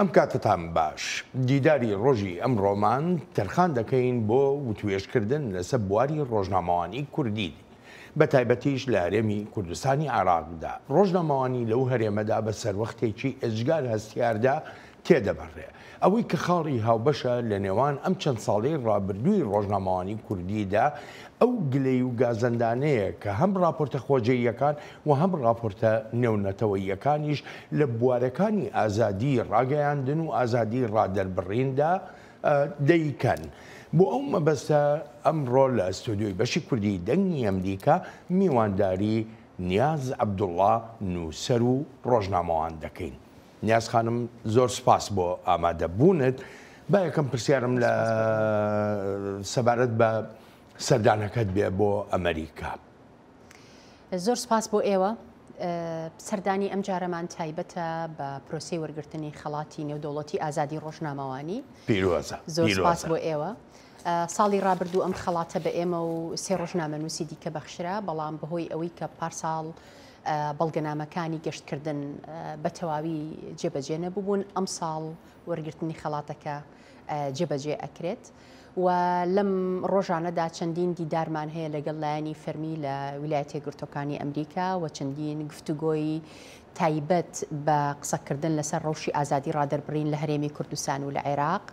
ئەم کاتتان باش دیداری ڕۆژی ئەمڕۆمان تەرخان دەکەین بۆ وتوێژکردن لەسەر بواری ڕۆژنامەوانی کوردی بە تایبەتیش لە هەرێمی کوردستانی عێراقدا ڕۆژنامەوانی لەو هەرێمەدا بە سەروەختێکی ئەجگار هەستیاردا تێدەبڕێ ئەوەی کە خاڵی هاوبەشە لە نێوان ئەم چەند ساڵەی ڕابردووی ڕۆژنامەوانی کوردیدا ئەو گلەی و گازەندانەیە کە هەم راپۆرتە خۆجێیەکان و هەم راپۆرتە نێونەتەوەییەکانیش لە بوارەکانی ئازادی ڕاگەیاندن و ئازادی ڕادەربڕیندا دەیکەن. بۆ ئەو مەبەستە ئەمڕۆ لە ئەستودیۆی بەشی کوردی دەنگی ئەمریکا میوانداری نیاز عەبدوڵڵا نووسەر و ڕۆژنامەوان دەکەین. نیاز خانم زۆر سپاس بۆ ئامادەبوونت. با یەکەم پرسیارم لە سەبارەت بە سەردانەکەت بێ بۆ ئەمریکا. زۆر سپاس بۆ ئێوە. سەردانی ئەم جارەمان تایبەتە بە پرۆسی وەرگرتنی خەڵاتی نێودەوڵەتی ئازادی ڕۆژنامەوانی. پیرۆزە. زۆر سپاس بۆ ئێوە. ساڵی ڕابردوو ئەم خەڵاتە بە ئێمە و سێ ڕۆژنامەنووسی دیکە بەخشرا، بەڵام بەهۆی ئەوەی کە پارساڵ بەڵگەنامەکانی گەشتکردن بە تەواوی جێبەجێ نەبووبوون، ئەم ساڵ وەرگرتنی خەڵاتەکە جێبەجێ ئەکرێت و لەم ڕۆژانەدا چەندین دیدارمان هەیە لەگەڵ لایەنی فەرمی لە ویلایەتە یەکگرتووەکانی ئەمریکا و چەندین گفتوگۆی تایبەت بە قسەکردن لەسەر ڕەوشی ئازادی ڕادەربڕین لە هەرێمی کوردستان و لە عێراق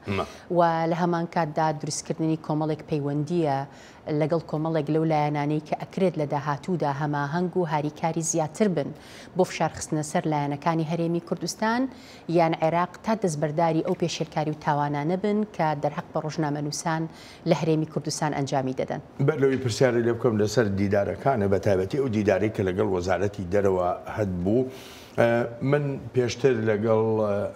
و لە هەمان کاتدا دروستکردنی کۆمەڵێک پەیوەندیە لەگەڵ کۆمەڵێک لەو لایەنانەی کە ئەکرێت لە داهاتوودا هەماهەنگ و هاریکاری زیاتر بن بۆ فشارخستنە سەر لایەنەکانی هەرێمی کوردستان یان عێراق تا دەستبەرداری ئەو پێشێرکاری و تاوانانە بن کە دەرحەق بە ڕۆژنامەنووسان لە هەرێمی کوردستان ئەنجامی دەدەن. بەلەوەی پرسیاری لێ بکەم لەسەر دیدارەکانە بە تایبەتی ئەو دیدارەی کە لەگەڵ وەزارەتی دەرەوە هەبوو. من پێشتر لەگەڵ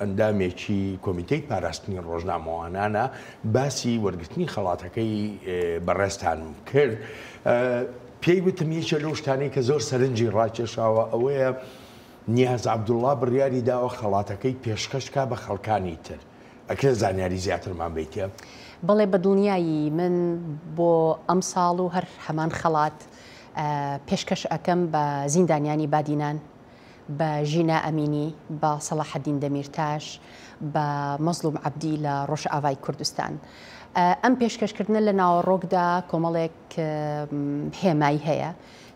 ئەندامێکی کۆمیتەی پاراستنی ڕۆژنامەوانانە باسی وەرگرتنی خەڵاتەکەی بەڕێستانم کرد. پێی وتم یەکێ لەو شتانەی کە زۆر سەرنجی ڕاکێشاوە ئەوەیە نیاز عەبدوڵڵا بڕیاری داوە خەڵاتەکەی پێشکەشکا بە خەڵکانی تر. ئەکرێت زانیاری زیاترمان بیتە؟ بەڵێ بە دڵنیایی من بۆ ئەم ساڵ و هەر هەمان خەڵات پێشکەش ئەەکەم بە زیندانیانی بادینان، بە ژینا ئەمینی، بە سەلاحەدین دەمیرتاش، بە مەزلوم عەبدی لە ڕۆژئاوای کوردستان. ئەم پێشکەشکردنە لە ناوەڕۆکدا کۆمەڵێک هێمای هەیە،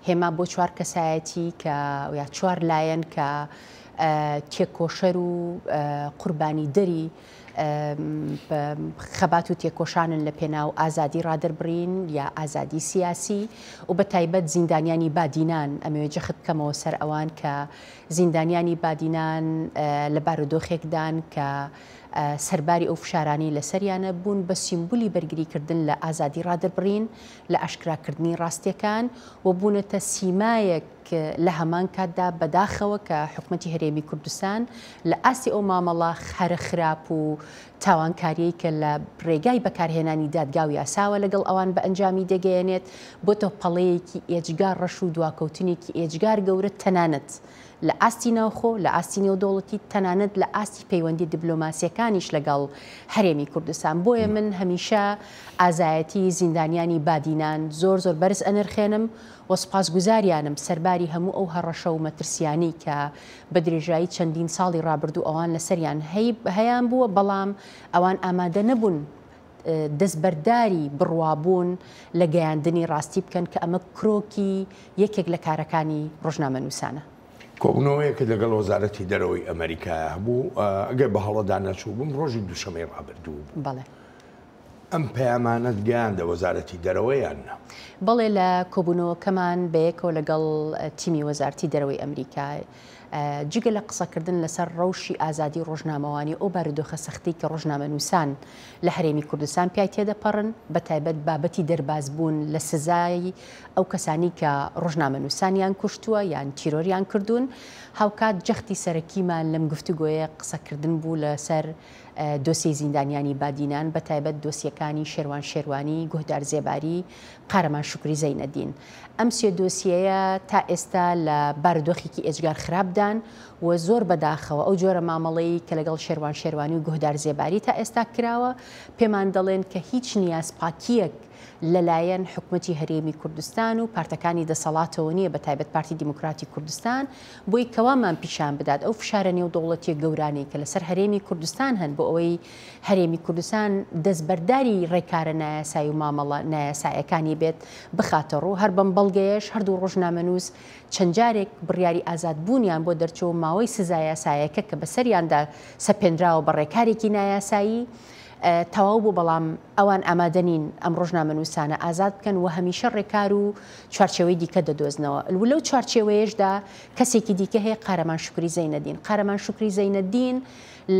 هێما بۆ چوار کەسایەتی کە یا چوار لایەن کە تێکۆشەر و قوربانی دەری خەبات و تێکۆشانن لە پێناو ئازادی ڕادەربڕین یا ئازادی سیاسی و بە تایبەت زیندانیانی بادینان. ئەمەوێ جەخت بکەمەوە سەر ئەوان کە زیندانیانی بادینان لە بارودۆخێکدان کە سەرباری ئەو فشارانی لەسەریانە بوون بە سیمبولی بەرگریکردن لە ئازادی ڕادەربڕین لە ئاشکراکردنی ڕاستیەکان و بوونەتە سیمایەک لە هەمان کاتدا بەداخەوە کە حکوومەتی هەرێمی کوردستان لە ئاستی ئەو مامەڵە خەرە خراپ و تاوانکاریەی کە لە ڕێگای بەکارهێنانی دادگا و یاساوە لەگەڵ ئەوان بە ئەنجامی دەگەیەنێت بۆ تۆ پەڵەیەکی ئێجگار ڕەش و دواکەوتنێکی ئێجگار گەورە تەنانەت لە ئاستی ناوخۆ لە ئاستی نێودەوڵەتی تەنانەت لە ئاستی پەیوەندی دیبلۆماسیەکانیش لەگەڵ هەرێمی کوردستان. بۆیە من هەمیشە ئازایەتی زیندانیانی بادینان زۆر زۆر بەرز ئەنرخێنم و سپاسگوزاریانم سەرباری هەموو ئەو هەڕەشە و مەترسیانی کە بە درێژایی چەندین ساڵی ڕابردوو ئەوان لەسەریان هەیان بووە، بەڵام ئەوان ئامادە نەبوون دەستبەرداری بڕوابوون لە گەیاندنی ڕاستی بکەن کە ئەمە کرۆکی یەکێک لە کارەکانی ڕۆژنامەنووسانە. کۆبنەوەیەکە لەگەڵ وەزارەتی دەرەوەی ئەمریکا هەبوو ئەگەر بە هەڵەدا نەچوو بووم ڕۆژی دووشەمەی ڕابردوو بوو. بەڵێ. ئەم پەیامانەت گەیاندە وەزارەتی دەرەوەیان نە؟ بەڵێ لە کۆبوونەوەکەمان بەیەکەوە لەگەڵ تیمی وەزارەتی دەرەوەی ئەمریکا جگە لە قسەکردن لەسەر ڕەوشی ئازادی ڕۆژنامەوانی ئەو بارودۆخە سەختی کە ڕۆژنامەنووسان لە هەرێمی کوردستان پیای تێدەپەڕن بە تایبەت بابەتی دەربازبوون لە سزای ئەو کەسانی کە ڕۆژنامەنووسانیان کوشتووە یان تیرۆریان کردوون، هاوکات جەختی سەرەکیمان لەم گفتوگۆیە قسەکردن بوو لەسەر دۆسیی زیندانیانی بادینان بە تایبەت دۆسیەکانی شێروان شێروانی، گۆهدار زێباری، قارەمان شوکری زەینەدین. ئەم سێ دۆسیەیە تا ئێستا لە بارودۆخێکی ئێجگار خراپدان و زۆر بەداخەوە ئەو جۆرە مامەڵەی کە لەگەڵ شێروان شێروانی و گۆهدار زێباری تا ئێستا کراوە پێمان دەڵێن کە هیچ نیازپاکیەک لەلایەن حکوومەتی هەرێمی کوردستان و پارتەکانی دەسەڵاتەوە نییە بە تایبەت پارتی دیموکراتی کوردستان بۆی کەوامان پیشان بدات ئەو فشارە نێودەوڵەتیە گەورانەی کە لەسەر هەرێمی کوردستان هەن بۆ ئەوەی هەرێمی کوردستان دەستبەرداری ڕێکارە نایاسایی و مامەڵە نایاسایەکانی بێت بخاتە ڕوو هەر بەم بەڵگەیەش هەردوو ڕۆژنامەنووس چەند جارێک بڕیاری ئازادبوونیان بۆ دەرچەوە ماوەی سزای یاسایەکە کە بەسەریاندا سەپێنراوە بە ڕێکارێکی نایاسایی تەواو بوو بەڵام ئەوان ئامادەنین ئەم ڕۆژنامەنووسانە ئازاد بکەن و هەمیشە ڕێکار و چوارچێوەی دیکە دەدۆزنەوە لەو چوارچێوەیەشدا کەسێکی دیکە هەیە قارەمان شوکری زەینەدین قارەمان شوکری زەینەدین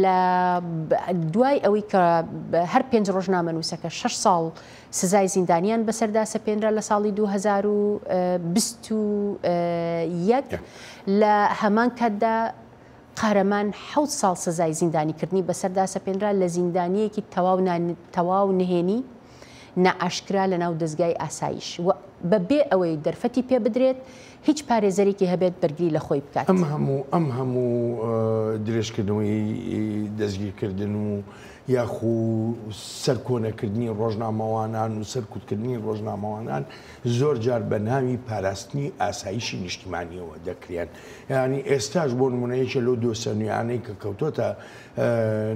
لە دوای ئەوەی کە هەر 5 ڕۆژنامەنووسەکە 6 ساڵ سزای زیندانیان بەسەردا سەپێنرا لە ساڵی 2021 لە هەمان کاتدا قارەمان 7 ساڵ سزای زیندانیکردنی بەسەردا سەپێنرا لە زیندانیەکی تەواو نهێنی نائاشکرا لە ناو دەستگای ئاسایش بەبێ ئەوەی دەرفەتی پێ بدرێت هیچ پارێزەرێکی هەبێت بەرگری لە خۆی بکات ئەم هەموو درێژکردنەوەی دەستگیرکردن و یاخو سەرکۆنەکردنی ڕۆژنامەوانان و سەرکوتکردنی ڕۆژنامەوانان زۆر جار بە ناوی پاراستنی ئاسایشی نیشتیمانیەوە دەکرێن یعنی ئێستاش بۆ نمونەیەکە لەو دۆسە نوێیانەی کە کەوتۆتە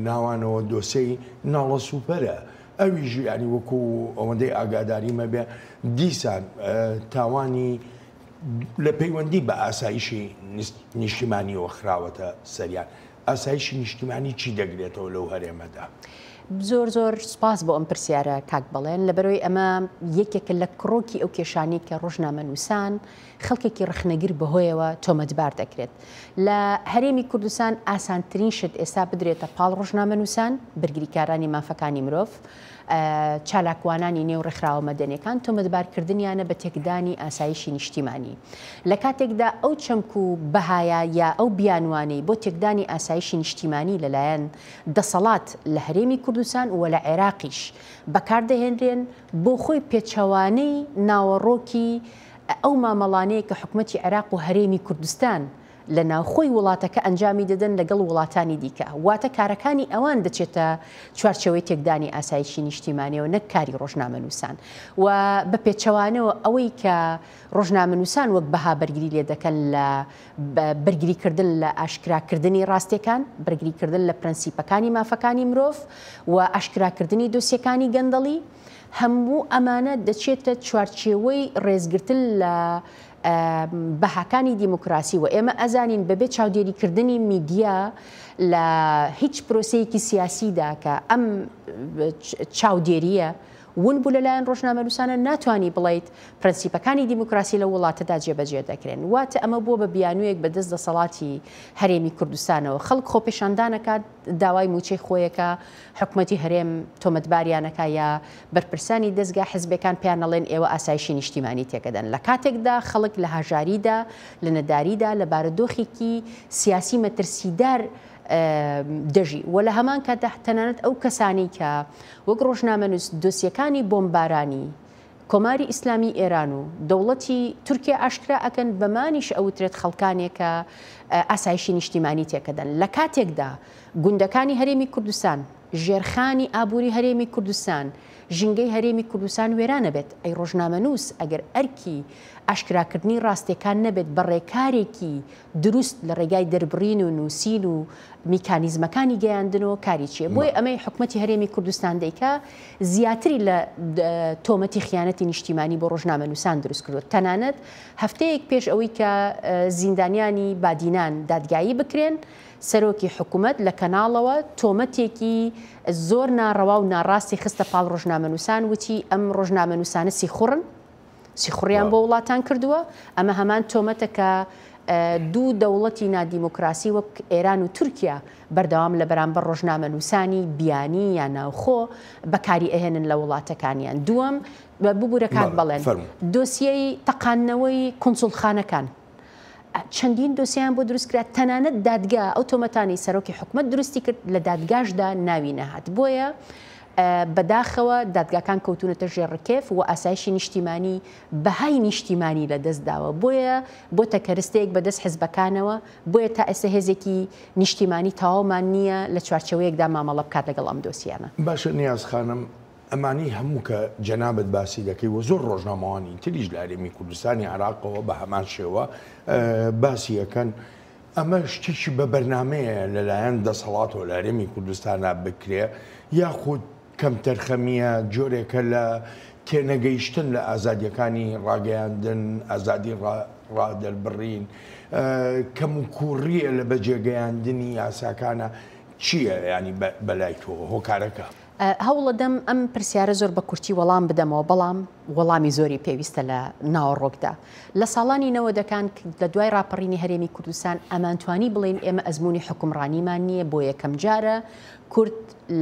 ناوانەوە دۆسەی ناڵە سوپەرە ئەویژ ینی وەکو ئەوەندەی ئاگاداری مەبێ دیسان تاوانی لە پەیوەندی بە ئاسایشی نیشتیمانیەوە خراوەتە سەریان ئاسایشی نیشتیمانی چی دەگرێتەوە لەو هەرێمەدا؟ زۆر سپاس بۆ ئەم پرسیارە کاک بەڵێن لەبەرەوەی ئەمە یەکێکە لە کڕۆکی ئەو کێشانی کە ڕۆژنامەنووسان خەڵکێکی ڕخنەگیر بەهۆیەوە تۆمەتبار دەکرێت لە هەرێمی کوردستان ئاسانترین شت ئێستا بدرێتە پاڵ ڕۆژنامەنووسان بەرگریکارانی مافەکانی مرۆڤ چالاکوانانی نێو ڕێکخراوە مەدەنیەکان تۆمەتبارکردنیانە بە تێکدانی ئاسایشی نیشتیمانی لە کاتێکدا ئەو چەمک و بەهایە یا ئەو بیانوانەی بۆ تێکدانی ئاسایشی نیشتیمانی لەلایەن دەسەڵات لە هەرێمی کوردستان و لە عێراقیش بەکاردەهێنرێن بۆ خۆی پێچەوانەی ناوەڕۆکی ئەو مامەڵانەیە کە حکوومەتی عێراق و هەرێمی کوردستان لە ناوخۆی وڵاتەکە ئەنجامی دەدەن لەگەڵ وڵاتانی دیکە واتە کارەکانی ئەوان دەچێتە چوارچەوەی تێکدانی ئاسایشی نیشتیمانیەوە نەک کاری ڕۆژنامەنووسان و بە پێچەوانەوە ئەوەی کە ڕۆژنامەنووسان وەک بەها بەرگری لێ دەکەن لە بەرگریکردن لە ئاشکراکردنی ڕاستیەکان بەرگریکردن لە پرەنسیپەکانی مافەکانی مرۆڤ و ئاشکراکردنی دۆسیەکانی گەندەڵی هەموو ئەمانە دەچێتە چوارچێوەی ڕێزگرتن لە بەهاکانی دیموکراسی و ئێمە ئەزانین بەبێ چاودێریکردنی میدیا لە هیچ پرۆسەیەکی سیاسیدا کە ئەم چاودێریە ون بوو لەلایەن ڕۆژنامەنووسانە ناتوانانی بڵیت پرەنسیپەکانی دیموکراسی لە وڵاتەدا جێبەجێ دەکرێن واتە ئەمە بووە بە بیانوویەک بەدەست دەسەڵاتی هەرێمی کوردستانەوە خەڵک خۆپێشاندانەکات داوای موچەی خۆیەکە حکوومەتی هەرێم تۆمەتباریانەکە یا بەرپرسانی دەستگا حزبەکان پیانەڵێن ئێوە ئاسایشی نیشتیمانی تێکەدەن لە کاتێکدا خەڵک لە هاژاریدا لە نەداریدا لە بارودۆخێکی سیاسی مەترسیدار دەژی و لە هەمان کاتدا تەنانەت ئەو کەسانی کە وەک ڕۆژنامەنووس دۆسیەکانی بۆمبارانی کۆماری ئیسلامی ئێران و دەوڵەتی تورکیا ئاشکرا ئەکەن بەمانیش ئەوترێت خەڵکانێکە ئاسایشی نیشتیمانی تێکەدەن لە کاتێکدا گوندەکانی هەرێمی کوردستان ژێرخانی ئابووری هەرێمی کوردستان ژینگەی هەرێمی کوردستان وێرانە بێت ئەی ڕۆژنامەنووس ئەگەر ئەرکی ئاشکراکردنی ڕاستیەکان نەبێت بە ڕێکارێکی دروست لە ڕێگای دەربڕین و نووسین و میکانیزمەکانی گەیاندنەوە کاری چیە بۆی ئەمەی حکوومەتی هەرێمی کوردستان دەیکا زیاتری لە تۆمەتی خیانەتی نیشتیمانی بۆ ڕۆژنامەنووسان دروست کردووە تەنانەت هەفتەیەک پێش ئەوەی کە زیندانیانی بادینان دادگایی بکرێن سەرۆکی حکوومەت لە کەناڵەوە تۆمەتێکی زۆر ناڕەوا و ناڕاستی خستە پاڵ ڕۆژنامەنووسان وتی ئەم ڕۆژنامەنووسانە سیخوڕیان بۆ وڵاتان کردووە ئەمە هەمان تۆمەتەکە دوو دەوڵەتی نادیموکراسی وەک ئێران و تورکیا بەردەوام لە بەرامبەر ڕۆژنامەنووسانی بیانی یا ناوخۆ بەکاری ئەهێنن لە وڵاتەکانیان دووەم ببوورە کات بەڵێن دۆسیەی تەقانەوەی کۆنسوڵخانەکان چەندین دۆسییان بۆ دروستکرا تەنانەت دادگا ئەو تۆمەتانی سەرۆکی حکوومەت دروستی کرد لە دادگاشدا ناوی نەهات بۆیە بەداخەوە دادگاکان کەوتونەتە ژێڕکێف و ئاسایشی نیشتیمانی بەهای نیشتیمانی لە دەستداوە بۆیە بۆ تەکەرستەیەک بەدەست حزبەکانەوە بۆیە تا ئێستا هێزێکی نیشتیمانی تەواومان نییە لە چوارچەوەیەکدا مامەڵە بکات لەگەڵ ئەم دۆسیانە باشە نیاز خانم ئەمانی هەموو کە جەنابەت باسی دەکەی و زۆر ڕۆژنامەوانی تریش لە هەرێمی کوردستانی عێراقەوە بە هەمان شێوە باسی یەکەن ئەمە شتێکی بە بەرنمەیە لەلایەن دەسەڵاتەوە لە هەرێمی کوردستانە بکرێ یاخود کەم تەرخەمیە جۆرێکە لە تێنەگەیشتن لە ئازادیەکانی ڕاگەیاندن ئازادی ڕادەربڕین کەم و کوڕیە لە بەجێگەیاندنی یاساکانە چییە ینی بەلای تۆ هۆکارەکە؟ هەوڵە دەم ئەم پرسیارە زۆر بە کورتی وەڵام بدەمەوە بەڵام وەڵامی زۆری پێویستە لە ناوەڕۆکدا لە ساڵانی 90ەکان لە دوای ڕاپەڕینی هەرێمی کوردستان ئەمانتوانی بڵێن ئێمە ئەزمموی حکومڕانیمان نییە بۆ یەکەم جارە کورد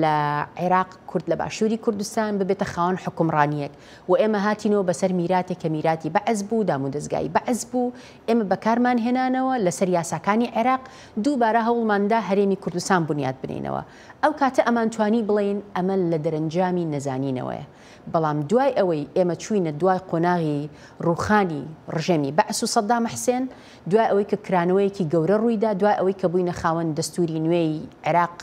لە عێراق کورد لە باشووری کوردستان ببێتە خاوەن حکومڕانیەک و ئێمە هاتینەوە بەسەر میراتێک کە میراتی بەعز بوو دامودەستگای بەعز بوو ئێمە بەکارمان هێنانەوە لەسەر یاساکانی عێراق دووبارە هەوڵماندا هەرێمی کوردستان بنیاد بنینەوە ئەو کاتە ئەمانتوانی بڵێن ئەمە لە دەرەنجامی نەزانینەوەیە بەڵام دوای ئەوەی ئێمە چوینە دوای قۆناغی ڕووخانی ڕژێمی بەعس و سەدام حسێن دوای ئەوەی کە کرانەوەیەکی گەورە ڕوویدا دوای ئەوەی کە بووینە خاوەن دەستوری نوێی عێراق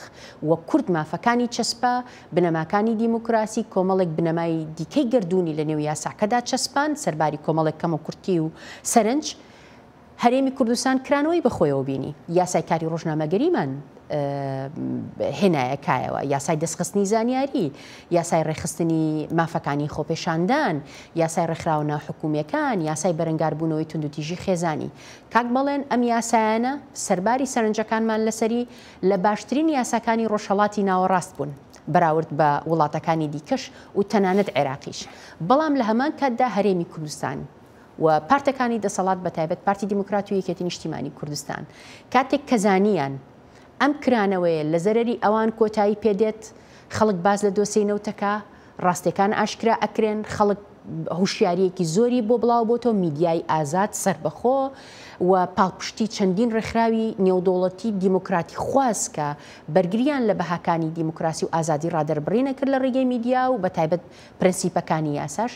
وە کورد مافەکانی چەسپا بنەماکانی دیموکراسی کۆمەڵێک بنەمای دیکەی گردوونی لە نێو یاساکەدا چەسپان سەرباری کۆمەڵێک کەمە کورتی و سەرنج هەرێمی کوردستان کرانەوەی بەخۆیەوە بینی یاسای کاری ڕۆژنامەگەریمان هێنایەکایەوە یاسای دەستخستنی زانیاری یاسای ڕێخستنی مافەکانی خۆپێشاندان یاسای ڕێکخراوە حکوومیەکان یاسای بەرەنگاربوونەوەی توندوتیژی خێزانی کاک بەڵێن ئەم یاسایانە سەرباری سەرنجەکانمان لەسەری لە باشترین یاساکانی ڕۆژهەڵاتی ناوەڕاست بوون بەراورد بە وڵاتەکانی دیکەش و تەنانەت عێراقیش بەڵام لە هەمان کاتدا هەرێمی کوردستان و پارتەکانی دەسەڵات بە تایبەت پارتی دیموکراتی و یەکێتی نیشتیمانی کوردستان کاتێک کەزانیان ئەم کرانەوەیە لە زەرری ئەوان کۆتایی پێدێت خەڵک باز لە دۆسینەوتەکە ڕاستیەکان ئاشکرا ئەکرێن خەڵک هوشیاریەکی زۆری بۆ بڵاو بۆتەوە میدیای ئازاد سربەخۆ و پاڵپشتی چەندین ڕێکخراوی نێودوڵەتی دیموکراتی خواست کە بەرگریان لە بەهاکانی دیموکراسی و ئازادی ڕادەربڕینە کرد لە ڕێگەی میدیا و بە تایبەت پرەنسیپەکانی یاساش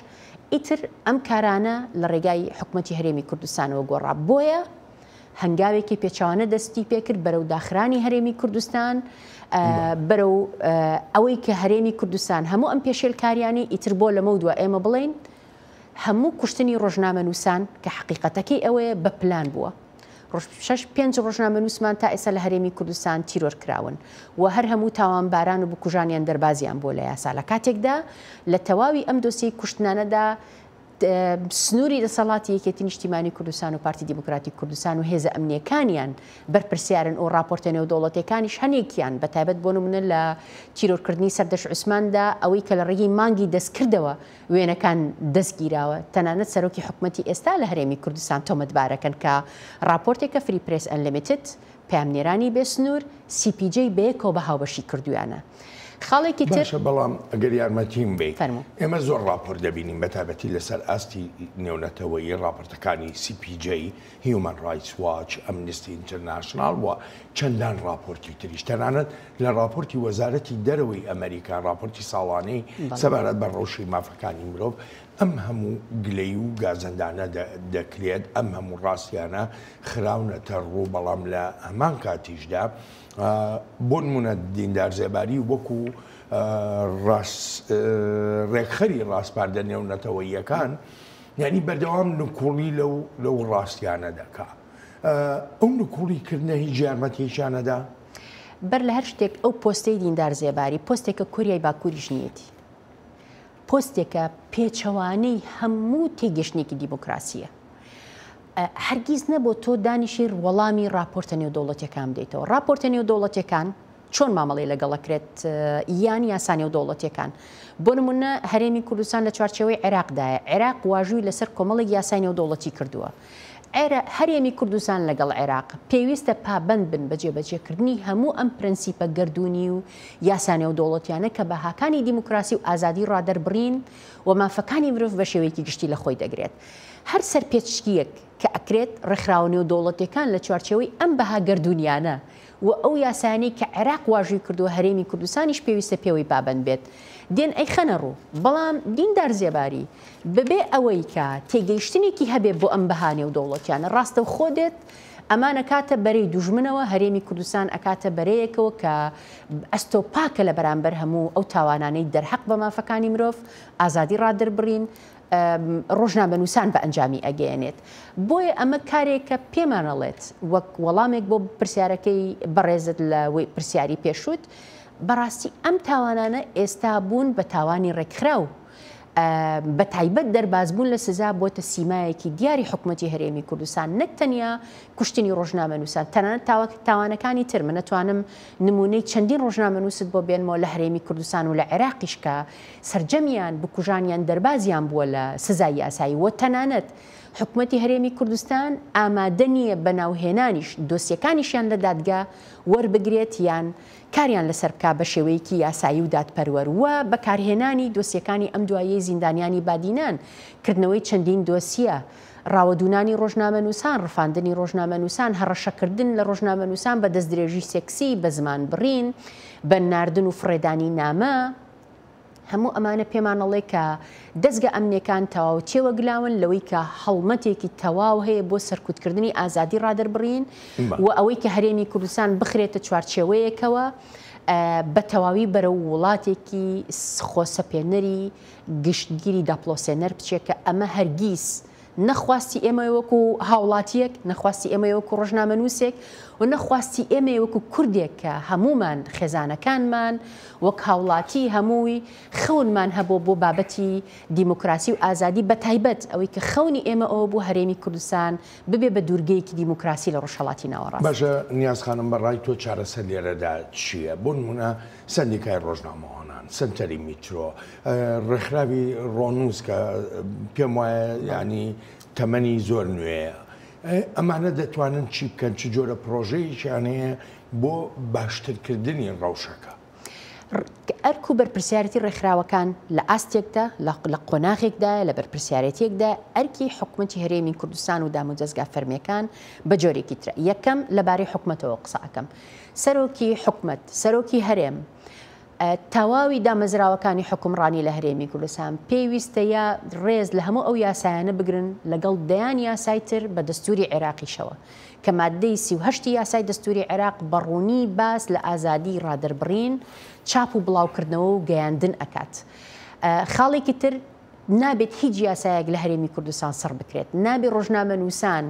ئیتر ئەم کارانە لە ڕێگای حکوومەتی هەرێمی کوردستانەوە گۆڕا بۆیە هەنگاوێکی پێچوانە دەستی پێکرد بەرەو داخرانی هەرێمی کوردستان بەرەو ئەوەی کە هەرێمی کوردستان هەموو ئەم پێشێلکاریانی ئیتر بۆ لەمە دووە ئێمە بڵێن هەموو کوشتنی ڕۆژنامەنووسان کە حقیقەتەکەی ئەوەیە بە پلان بووە 6-5 ڕۆژنامەنووسمان تا ئێستا لە هەرێمی کوردستان تیرۆر کراون و هەر هەموو تاوانباران و بکوژانیان دەربازیان بۆ لە یاسا لە کاتێکدا لە تەواوی ئەم دۆسیی کوشتنانەدا سنووری دەسەڵاتی یەکێتی نیشتیمانی کوردستان و پارتی دیموکراتی کوردستان و هێزە ئەمنیەکانیان بەرپرسیارن و راپۆرتە نێودوڵەتەکانیش هەنێکیان بە تایبەت بۆ نمونە لە تیرۆرکردنی سەردەش عوسماندا ئەوەی کە لە ڕێگەی مانگی دەستکردەوە وێنەکان دەستگیراوە تەنانەت سەرۆکی حکوومەتی ئێستا لە هەرێمی کوردستان تۆمەتبارەکەن کە راپۆرتێکە فری پرێس ئەنلیمیتد پامنێرانی بێسنوور CPJ بەیەکەوە بە هاوبەشی کردویانە خاڵێکی تر بەڵام ئەگەر یارمەتیم بێ ئێمە زۆر راپۆر دەبینیم بەتابەتی لەسەر ئاستی نێونەتەوەی راپۆرتەکانی CPJ Human Rights Watch Amnesty International وە چەندان راپۆرتی تریش تەنانەت لە راپۆرتی وەزارەتی دەرەوەی ئەمریکا راپۆرتی ساڵانەی سەبارەت بە ڕەوشی مافەکانی مرۆڤ ئەم هەموو گلەی و گازەندانە دەکرێت ئەم هەموو ڕاستیانە خراونەتە ڕوو بەڵام لە هەمان کاتیشدا بۆ نمونە دیندار زێباری وەکو ڕێکخەری ڕاستپاردە نێونەتەوەییەکان یعنی بەردەوام نکوڵی لەو ڕاستیانە دەکا ئەو نکوڵیکردنە هیچ یارمەتیشانەدا بەر لە هەر شتێک ئەو پۆستەی دیندار زێباری پۆستێکە کوریای باکووریش نیەتی پۆستێکە پێچەوانەی هەموو تێگەشتێکی دیموکراسیە هەرگیز نەبوو تۆ دانیشیر وەڵامی راپۆرتە نێودوڵەتیەکان بدەیتەوە راپۆرتە نێودوڵەتیەکان چۆن مامەڵی لەگەڵەکرێت یان یاسا نێودوڵەتیەکان بۆ نمونە هەرێمی کوردستان لە چوارچێوەی عێراقدایە عێراق واژووی لەسەر کۆمەڵێک یاسای نێودوڵەتی کردووە هەرێمی کوردستان لەگەڵ عێراق پێویستە پابند بن بە جێبەجێکردنی هەموو ئەم پرەنسیپە گردوونی و یاسا نێودوڵەتیانە کە بەهاکانی دیموکراسی و ئازادی ڕادەربڕین و مافەکانی مرۆڤ بە شێوەیەکی گشتی لە خۆی دەگرێت هەر سەرپێچکیەک کە ئەکرێت ڕێکخراوە نێودوڵەتیەکان لە چوارچێوەی ئەم بەها گردوونیانە و ئەو یاسانی کە عێراق واژووی کردووە هەرێمی کوردستانیش پێویستە پێوەی پابند بێت دێن ئەی خەنە ڕوو بەڵام دیندار زێباری بەبێ ئەوەی کە تێگەیشتنێکی هەبێت بۆ ئەم بەها نێودوڵەتیانە ڕاستە و خۆ دێت ئەمانە کاتە بەرەی دوژمنەوە هەرێمی کوردستان ئەکاتە بەرەیەکەوە کە ئەستۆپاکە لە بەرامبەر هەموو ئەو تاوانانەی دەرحەق بە مافەکانی مرۆڤ ئازادی ڕادربڕین ڕۆژنامەنووسان بە ئەنجامی ئەگەیەنێت. بۆیە ئەمە کارێکە پێمانەڵێت وەک وەڵامێک بۆ پرسیارەکەی بەڕێزت لە پرسیاری پێشوت، بەڕاستی ئەم تاوانانە ئێستا بوون بە تاوانی ڕێکخراو، بە تایبەت دەربازبوون لە سزا بۆتە سیمایەکی دیاری حکوومەتی هەرێمی کوردستان، نەک تەنیا کوشتنی ڕۆژنامەنووسان، تەنانەت تاوانەکانی تر. من نەتوانم نمونەی چەندین ڕۆژنامەنووست بۆ بێنمەوە لە هەرێمی کوردستان و لە عێراقیش کە سەرجەمیان بکوژانیان دەربازیان بووە لە سزای یاسایی. وە تەنانەت حکوومەتی هەرێمی کوردستان ئامادە نییە بەناوهێنانیش دۆسیەکانیشیان لە دادگا وەربگرێت یان کاریان لەسەر بکا بە شێوەیەکی یاسایی و دادپەروەر، وە بەکارهێنانی دۆسیەکانی ئەم دوایەی زیندانیانی بادینان، کردنەوەی چەندین دۆسیە، ڕاوەدونانی ڕۆژنامەنووسان، ڕفاندنی ڕۆژنامەنووسان، هەڕەشەکردن لە ڕۆژنامەنووسان بە دەستدرێژی سێکسی، بە زمان بڕین، بە ناردن و فڕێدانی نامە. هەموو ئەمانە پێمانەڵێ کە دەستگە ئەمنیەکان تەواو تێوەگلاون لەوەی کە هەڵمەتێکی تەواو هەیە بۆ سەرکوتکردنی ئازادی ڕادربڕین و ئەوەی کە هەرێمی کوردستان بخرێتە چوارچێوەیەکەوە بە تەواوی بەرەو وڵاتێکی خۆسەپێنەری گشتگیری داپلۆسێنەر بچێت کە ئەمە هەرگیز نەخواستی ئێمە وەکو هاوڵاتیەک، نەخواستی ئێمە وەکو ڕۆژنامەنووسێک و نەخواستی ئێمە وەکو کوردێک کە هەمومان خێزانەکانمان وەک هاوڵاتی هەمووی خەونمان هەبوو بۆ بابەتی دیموکراسی و ئازادی، بە تایبەت ئەوەی کە خەونی ئێمە ئەوە بۆ هەرێمی کوردستان ببێ بە دوورگەیەکی دیموکراسی لە ڕۆژهەڵاتی ناوەڕاست. باشە نیاز خانم بەڕای تۆ چارەسەر لێرەدا چییە؟ بۆ نمونە سەندیکای ڕۆژنامەوانان، سنتەری میترۆ، ڕێکخراوی ڕۆنووس کە پێم وایە ینی تەمەنی زۆر نوێیە، ئەمانە دەتوانن چی بکەن؟ چ جۆرە پرۆژەیەکیان هەیە بۆ باشترکردنی ڕەوشەکە؟ ئەرک و بەرپرسیارەتی ڕێکخراوەکان لە ئاستێکدا لە قۆناغێکدا لە بەرپرسیارەتێکدا ئەرکی حکوومەتی هەرێمی کوردستان و دام و دەستگا فەرمیەکان بە جۆرێکی ترە. یەکەم لەبارەی حکوومەتەوە قسە ئەکەم. سەرۆکی حکوومەت، سەرۆکی هەرێم، تەواوی دامەزراوەکانی حکومڕانی لە هەرێمی کوردستان پێویستە یا ڕێز لە هەموو ئەو یاسایانە بگرن لەگەڵ دەیان یاسای تر بە دەستوری عێراقیشەوە کە مادەی 38 یاسای دەستوری عێراق بەڕوونی باس لە ئازادی ڕادربڕین، چاپ و بڵاوکردنەوە و گەیاندن ئەکات. خاڵێکی تر نابێت هیچ یاسایەک لە هەرێمی کوردستان سەر بکرێت، نابێت ڕۆژنامەنووسان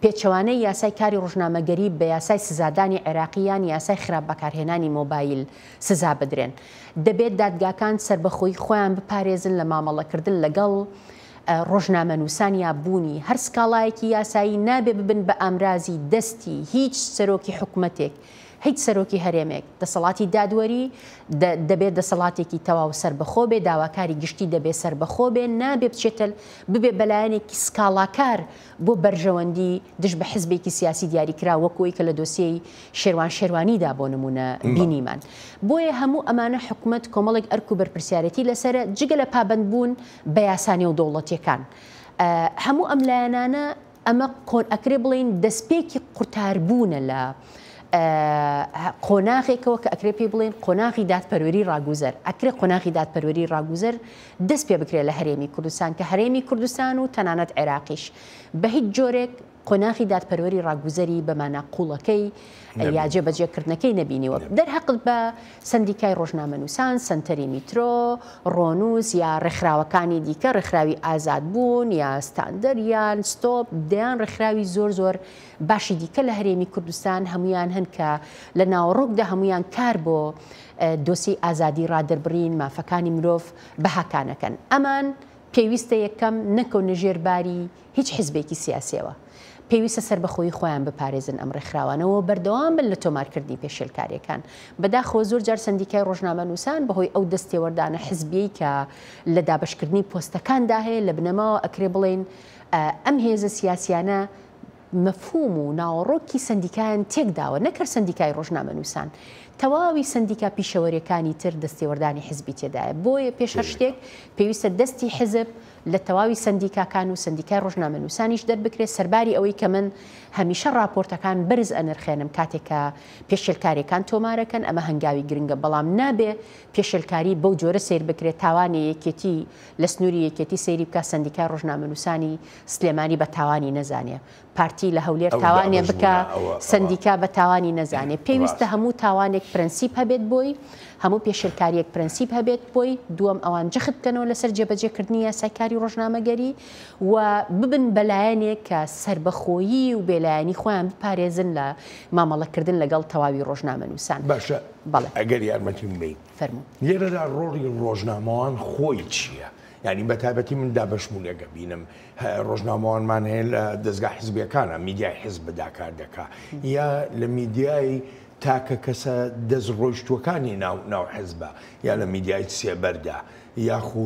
پێچەوانەی یاسای کاری ڕۆژنامەگەری بە یاسای سزادانی عێراقییان یاسای خراپ بەکارهێنانی مۆبایل سزا بدرێن. دەبێت دادگاکان سربەخۆی خۆیان بپارێزن لە مامەڵەکردن لەگەڵ ڕۆژنامەنووسان یا بوونی هەر سکاڵایەکی یاسایی نابێ ببن بە ئامرازی دەستی هیچ سەرۆکی حکوومەتێک، هیچ سەرۆکی هەرێمێک. دەسەڵاتی دادوەری دەبێت دەسەڵاتێکی تەواو سربەخۆ بێ، داواکاری گشتی دەبێت سربەخۆ بێ، نابێت بچێتە ببێ بەلایەنێکی سکاڵاکار بۆ بەرژەوەندی دژ بە حزبێکی سیاسی دیاریکرا وەکوی کە لە دۆسیەی شێروان شێروانیدا بۆ نمونە بینیمان. بۆیە هەموو ئەمانە حکوومەت کۆمەڵێک ئەرک و بەرپرسیارەتی لەسرە جگە لە پابەندبوون بە یاسانی و دەوڵەتیەکان. هەموو ئەم لایەنانە ئەمە ئەکرێ بڵین دەستپێکی قورتاربوونە لە قۆناغێکەوە کە ئەکرێ پێ بڵێن قۆناغی دادپەروەری ڕاگوزەر. ئەکرێ قۆناغی دادپەروەری ڕاگوزەر دەست پێ بکرێت لە هەرێمی کوردستان کە هەرێمی کوردستان و تەنانەت عێراقیش بە هیچ جۆرێک قۆناغی دادپەروەری ڕاگوزەری بەمانە قوڵەکەی یا جێبەجێکردنەکەی نەبینیوە. دەرحەقت بە سندیکای ڕۆژنامەنووسان، سنتەری میترۆ، ڕۆنووس یا ڕێکخراوەکانی دیکە، ڕێکخراوی ئازادبوون یا ستاندەر یان ستۆپ، دەیان ڕێکخراوی زۆر زۆر باشی دیکە لە هەرێمی کوردستان هەمویان هەن کە لە ناوەڕۆکدا هەمویان کار بۆ دۆسی ئازادی ڕادربڕین مافەکانی مرۆڤ بەهاکانەکەن. ئەمان پێویستە یەکەم نەکەونە ژێرباری هیچ حزبێکی سیاسیەوە. پێویستە سربەخۆی خۆیان بپارێزن ئەم ڕێکخراوانەوە بەردەوام بن لە تۆمارکردنی پێشێلکاریەکان. بەداخەوە زۆر جار سندیکای ڕۆژنامەنووسان بەهۆی ئەو دەستێوەردانە حزبیەی کە لە دابشکردنی پۆستەکاندا هەیە لە بنەماوە ئەکرێ بڵێن ئەم هێزە سیاسیانە مەفهوم و ناوەڕۆکی سندیکایان تێکداوە، نەکرد سندیکای ڕۆژنامەنووسان. تەواوی سندیکا پیشەوەریەکانی تر دەستێوەردانی حزبی تێدایە. بۆیە پێش هەر شتێک پێویستە دەستی حزب لە تەواوی سندیکاکان و سندیکای ڕۆژنامەنووسانیش دەربکرێت سەرباری ئەوەی کە من هەمیشە راپۆرتەکان بەرز ئەنرخێنم کاتێکە پێشێلکاریەکان تۆمارەکەن ئەمە هەنگاوی گرنگە بەڵام نابێ پێشێلکاری بەو جۆرە سیر بکرێت تاوانی یەکێتی لە سنووری یەکێتی سەیری بکە سندیکای ڕۆژنامەنووسانی سلێمانی بە تاوانی نەزانێ پارتی لە هەولێر تاوانێ بکە سندیکا بە تاوانی نەزانێ پێویستە هەموو تاوانێک پرەنسیپ هەبێت بۆی هەموو پێشێلکاریەک پرەنسیپ هەبێت بۆی دووەم ئەوان جەخت بکەنەوە لەسەر جێبەجێکردنی یاساکاری ڕۆژنامەگەری و ببن بەلایەنێک کە سربەخۆیی و بێلایەنی خۆیان بپارێزن لە مامەڵەکردن لەگەڵ تەواوی ڕۆژنامەنووسان. باشە ئەگەر یارمەتیم بێ فەرموو لێرەدا ڕۆڵی ڕۆژنامەوان خۆی چییە؟ ینی بە تایبەتی من دابەشمولێگە بینم ڕۆژنامەوانمان هەیە لە دەستگا حیزبیەکانە میدیای حیزب بەداکار دەکا یا لە میدیای تاکە کەسە دەست ڕۆیشتوەکانی ناو حیزبە یا لە میدیای سێبەردا یاخو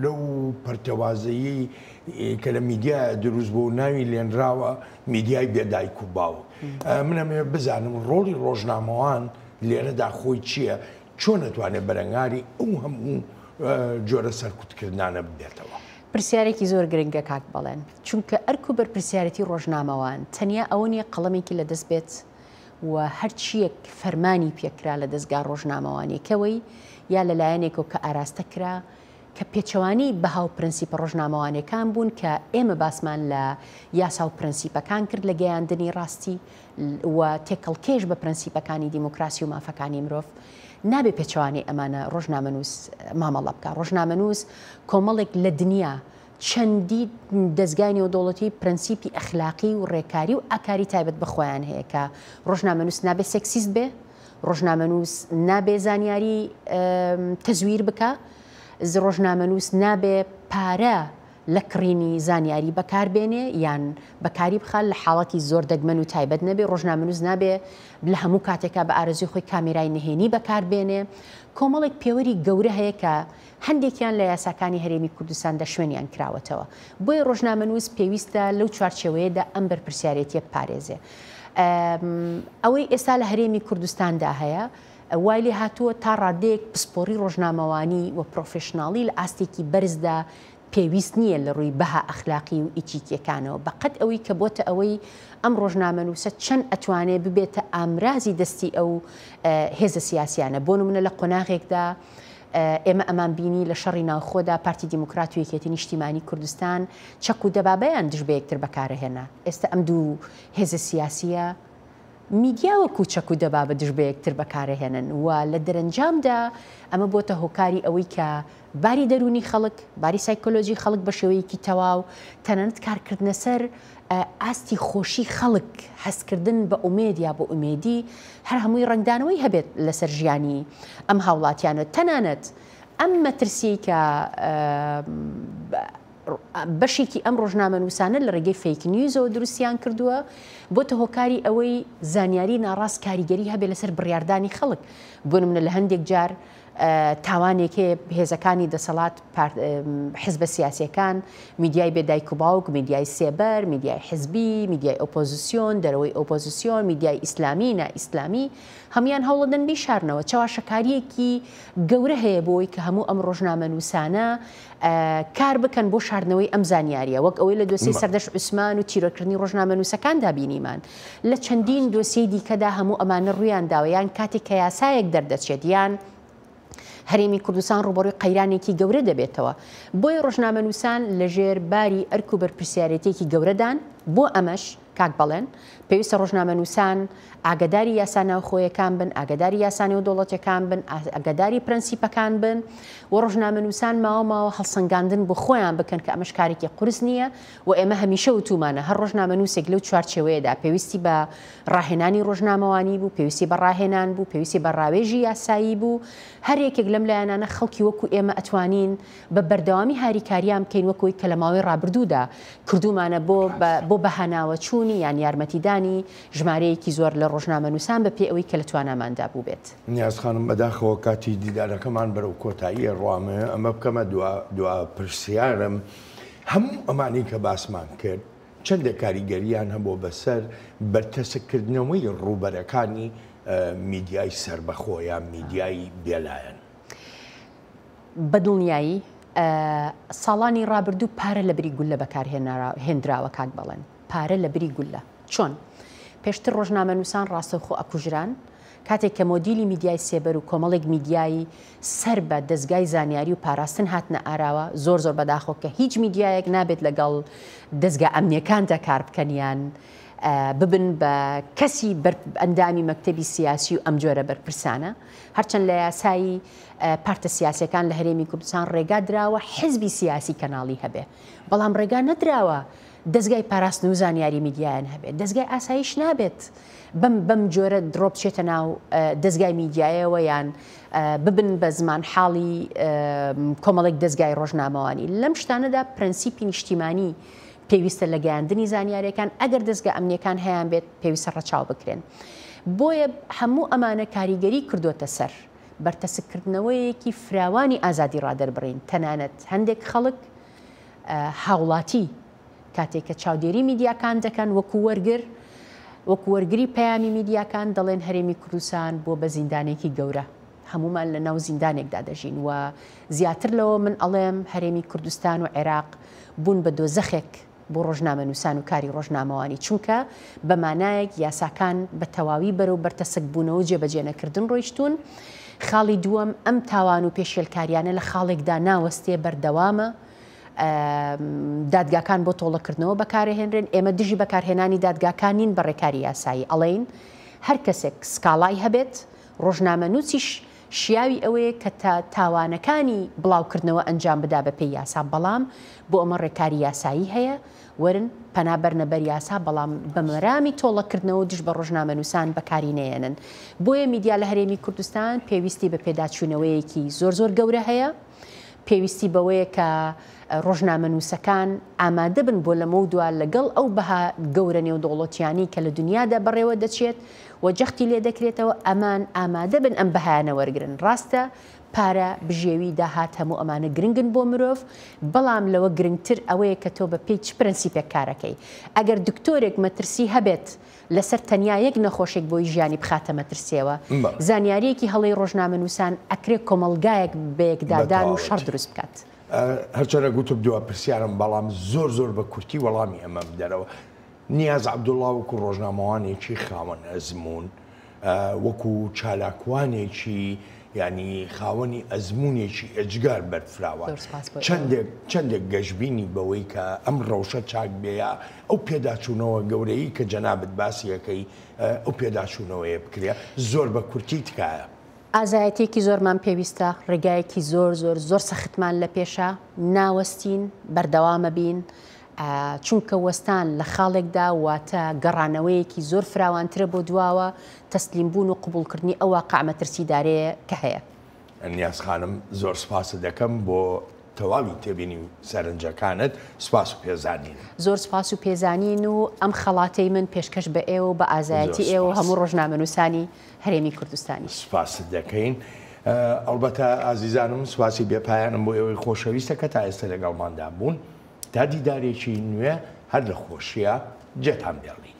لەو پەرتەوازایی کە لە میدیا دروست بۆ ناوی لێنراوە میدیای بێدایک و باوک منەمێ بزانم ڕۆڵی ڕۆژنامەوان لێرەدا خۆی چییە چۆن نەتوانێت بەرەنگاری ئەو هەموو جۆرە سەرکوتکردانە ببێتەوە. پرسیارێکی زۆر گرنگە کاک بەڵێن چونکە ئەرک و بەرپرسیارەتی ڕۆژنامەوان تەنیا ئەوە نیە قەڵەمێکی لە دەست بێت و هەرچیەک فەرمانی پێکرا لە دەستگا ڕۆژنامەوانێکەوەی یا لەلایەنێکەوە کە ئاراستە کرا کە پێچەوانی بەهاو پرەنسیپە ڕۆژنامەوانەکان بوون کە ئێمە باسمان لە یاسا و پرەنسیپەکان کرد لە گەیاندنی ڕاستی و تێکەڵکێش بە پرەنسیپەکانی دیموکراسی و مافەکانی مرۆڤ نابێ پێچەوانی ئەمانە ڕۆژنامەنووس مامەڵە بکە ڕۆژنامەنووس کۆمەڵێک لە دنیا چەندی دەستگای نێودەوڵەتی پرەنسیپی ئەخلاقی و ڕێکاری و ئاکاری تایبەت بەخۆیان هەیە کە ڕۆژنامەنووس نابێ سێکسیست بێ ڕۆژنامەنووس نابێ زانیاری تەزویر بکە ڕۆژنامەنووس نابێ پارە لە کڕینی زانیاری بەکاربێنێ یان بەکاری بخال لە حاڵەتی زۆر دەگمەن و تایبەت نەبێ ڕۆژنامەنووس نابێ لە هەموو کاتێکا بە ئارەزوی خۆی کامێرای نهێنی بەکاربێنێ کۆمەڵێک پێوەری گەورە هەیە کە هەندێکیان لە یاساکانی هەرێمی کوردستاندا شوێنیان کراوەتەوە بۆیە ڕۆژنامەنووس پێویستە لەو چوارچێوەیەدا ئەم بەرپرسیارەتیە بپارێزێ ئەوەی ئێستا لە هەرێمی کوردستاندا هەیە وای لێ هاتووە تا ڕادەیەک پسپۆری ڕۆژنامەوانی و پرۆفشناڵی لە ئاستێکی بەرزدا پێویست نییە لە ڕووی بەها ئەخلاقی و ئیتیکیەکانەوە بەقەت ئەوەی کە بۆتە ئەوەی ئەم ڕۆژنامەنووسە چەند ئەتوانێت ببێتە ئامرازی دەستی ئەو هێزە سیاسیانە بۆ نمونە لە قۆناغێکدا ئێمە ئەمان بینی لە شەڕی ناوخۆدا پارتی دیموکرات و یەکێتی نیشتیمانی کوردستان چەک و دەبابەیان دژ بە یەکتر بەکارەهێنا ئێستا ئەم دوو هێزە سیاسیە میدیا وەکو چەک و دەبابە دژ بە یەکتر بەکارەهێنن و لە دەرەنجامدا ئەمە بۆتە هۆکاری ئەوەی کە باری دەرونی خەڵک باری سایکۆلۆژی خەڵک بە شێوەیەکی تەواو تەنانەت کارکردنە سەر ئاستی خۆشی خەڵک هەستکردن بە ئومێد یا بە ئومێدی هەر هەمووی ڕنگدانەوەی هەبێت لەسەر ژیانی ئەم هاوڵاتیانە تەنانەت ئەم مەترسی کە بەشێکی ئەم ڕۆژنامەنووسانە لە ڕێگەی فەیک نیوزەوە دروستیان کردووە بۆتە هۆکاری ئەوەی زانیاری ناڕاست کاریگەری هەبێت لەسەر بڕیاردانی خەڵک بۆ نمونە لە هەندێک جار تاوانێکێ هێزەکانی دەسەڵات حیزبە سیاسیەکان میدیای بێدایک و باوک میدیای سێبەر میدیای حزبی میدیای ئۆپۆزیسیۆن دەرەوەی ئۆپۆزیسیۆن میدیای ئیسلامی نائیسلامی هەمویان هەوڵەدەن بیشارنەوە چاواشەکاریەکی گەورە هەیە بۆی کە هەموو ئەم ڕۆژنامەنووسانە کار بکەن بۆ شاردنەوەی ئەم زانیاریە وەک ئەوەی لە دۆسیی سەردەشت عوسمان و تیرۆکردنی ڕۆژنامەنووسەکاندا بینیمان لە چەندین دۆسیەی دیکەدا هەموو ئەمانە ڕوویان داوە یان کاتێک کە یاسایەک دەردەچێت یان هەرێمی کوردستان ڕوبەڕووی قەیرانێکی گەورە دەبێتەوە بۆی ڕۆژنامەنووسان لەژێر باری ئەرک و بەرپرسیارەتێکی گەورەدان بۆ ئەمەش کاک بەڵێن پێویستە ڕۆژنامەنووسان ئاگداری یاسا ناوخۆیەکان بن ئاگداری یاسانی و دەوڵەتەکان بن ئاگداری پرەنسیپەکان بن و ڕۆژنامەنووسان ماوە هەڵسەنگاندن بۆ خۆیان بکەن کە ئەمەش کارێکی قورس نییە و ئێمە هەمیشە وتومانە هەر ڕۆژنامەنووسێک لەو چوارچێوەیەدا پێویستی بە ڕاهێنانی ڕۆژنامەوانی بوو پێویستی بە ڕاهێنان بوو پێویستی بە ڕاوێژی یاسایی بوو هەر یەکێک لەم لایەنانە خەڵکی وەکو ئێمە ئەتوانین بە بەردەوامی هاریکاریان بکەین وەکوی کە لە ماوەی ڕابردوودا کردومانە بۆ بەهاناوە چوونی یان یارمەتیدانی ژمارەیەکی زۆر لە ڕۆژنامەنووسان بە پێ ئەوەی کە لە تواناماندا بوو بێت. نیازخانم بەداخەوە کاتی دیدارەکەمان بەرەو کۆتاییە ڕوامە ئەمە بکەمە دوا پرسیارم هەموو ئەمانی کە باسمان کرد چەندە کاریگەریان هەبوو بەسەر بەرتەسەکردنەوەی ڕووبەرەکانی میدیای سربەخۆیان میدیای بێلایەن بەدڵنیایی ساڵانی ڕابردوو پارە لە بری گولە بەکارهێنراوە کاک بەڵێن پارە لە بری گولە چۆن پێشتر ڕۆژنامەنووسان ڕاستەوخۆ ئەکوژران کاتێک کە مۆدیلی میدیای سێبەر و کۆمەڵێک میدیایی سەر بە دەستگای زانیاری و پاراستن هاتنە ئاراوە زۆر بەداخۆ کە هیچ میدیایەک نابێت لەگەڵ دەستگا ئەمنیەکاندا کار بکەنیان ببن بە کەسی ئەندامی مەکتەبی سیاسی و ئەم جۆرە بەرپرسانە هەرچەند لە یاسایی پارتە سیاسەکان لە هەرێمی کوردستان ڕێگا دراوە حزبی سیاسی کەناڵی هەبێ بەڵام ڕێگا نەدراوە دەستگای پاراستن و زانیاری میدیایان هەبێت دەستگای ئاسایش نابێت بەم جۆرە درۆ بچێتە ناو دەستگای میدیایەوە یان ببن بە زمان حاڵی کۆمەڵێک دەستگای ڕۆژنامەوانی لەم شتانەدا پرەنسیپی نیشتیمانی پێویستە لە گەیاندنی زانیاریەکان ئەگەر دەستگا ئەمنیەکان هەیەیان بێت پێویستە ڕەچاو بکرێن بۆیە هەموو ئەمانە کاریگەری کردوتە سەر بەرتەسکردنەوەیەکی فراوانی ئازادی ڕادەربڕین تەنانەت هەندێک خەڵک هاوڵاتی کاتێک کە چاودێری میدیاکان دەکەن وەکو وەرگری پەیامی میدیاکان دەڵێن هەرێمی کوردستان بۆ بە زیندانێکی گەورە هەمومان لە ناو زیندانێکدا دەژین و زیاتر لەوە من ئەڵێم هەرێمی کوردستان و عێراق بوون بە دۆزەخێک بۆ ڕۆژنامەنووسان و کاری ڕۆژنامەوانی چونکە بە مانایەک یاساکان بە تەواوی بەرەو بەرتەسک بوونەوە جێبەجێنەکردن ڕۆیشتون خاڵی دووەم ئەم تاوان و پێشێلکاریانە لە خاڵێکدا ناوەستێ بەردەوامە دادگاکان بۆ تۆڵەکردنەوە بەکارهێنرێن ئێمە دژی بەکارهێنانی دادگاکانین بە ڕێکاری یاسایی ئەڵێن هەر کەسێک سکاڵای هەبێت ڕۆژنامەنووسیش شیاوی ئەوەیە کە تاوانەکانی بڵاوکردنەوە ئەنجام بدا بە پێی یاسا بەڵام بۆ ئەمە ڕێکاری یاسایی هەیە ورن پەنابەرنەبەر یاسا بەڵام بەمەرامی تۆڵەکردنەوە دژ بە ڕۆژنامەنووسان بەکاری نێنن بۆیە میدیا لە هەرێمی کوردستان پێویستی بە پێداچوونەوەیەکی زۆر گەورە هەیە پێویستی بەوەیە کە ڕۆژنامەنووسەکان ئامادە بن بۆ لەمە دووە لەگەڵ ئەو بەها گەورە نێودوڵەتیانی کە لە دنیادا بەڕێوە دەچێت و جەختی لێ دەکرێتەوە ئەمان ئامادە بن ئەم بەهایانە وەرگرن ڕاستە پارە بژێوی داهات هەموو ئەمانە گرنگن بۆ مرۆڤ بەڵام لەوە گرنگتر ئەوەیە کە تۆ بە پێی چ پرەنسیپێک کارەکەی ئەگەر دکتۆرێک مەترسی هەبێت لەسەر تەنیا یەک نەخۆشێک بۆی ژیانی بخاتە مەترسیەوە زانیاریەکی هەڵەی ڕۆژنامەنووسان ئەکرێت کۆمەلگایەک بەیەکدادان و شەڕ دروست بکات هەرچەنە گوتم دووە پرسیارم بەڵام زۆر بە کورتی وەڵامی ئەمە بدەرەوە نیاز عەبدوڵڵا وەکو ڕۆژنامەوانێکی خاوەن ئەزمون وەکو چالاکوانێکی ینی خاوەنی ئەزمونێکی ئەجگار بەرفراوە چەندێک گەشتبینی بەوەی کە ئەم ڕەوشە چاک بێە ئەو پێداچوونەوە گەورەی کە جەنابەت باسیەکەی ئەو پێداچوونەوەیە بکرێ زۆر بە کورتی تکایە ئازایەتێکی زۆرمان پێویستە ڕێگایەکی زۆر سەختمان لە پێشە ناوەستین بەردەوامە بین چونکە وەستان لە خاڵێکدا واتە گەڕانەوەیەکی زۆر فراوانترە بۆ دواوە تەسلیم بوون و قبولکردنی ئەو واقع مەترسیدارەیە کە هەیە نیاز خانم زۆر سپاس دەکەم بۆ تەواوی تێبینی سەرنجەکانت سپاس و پێزانین زۆر سپاس و پێزانین و ئەم خەڵاتەی من پێشکەش بە ئێوە بە ئازایەتی ئێوە هەموو ڕۆژنامەنووسانی هەرێمی کوردستانی سپاس دەکەین ئەلبەتە ئازیزانم سواسی بێپایانم بۆ ئێوەی خۆشەویستە کە تا ئێستا لەگەڵماندا بوون تا دیدارێکی نوێ هەر لە خۆشیە جێتان بێڵی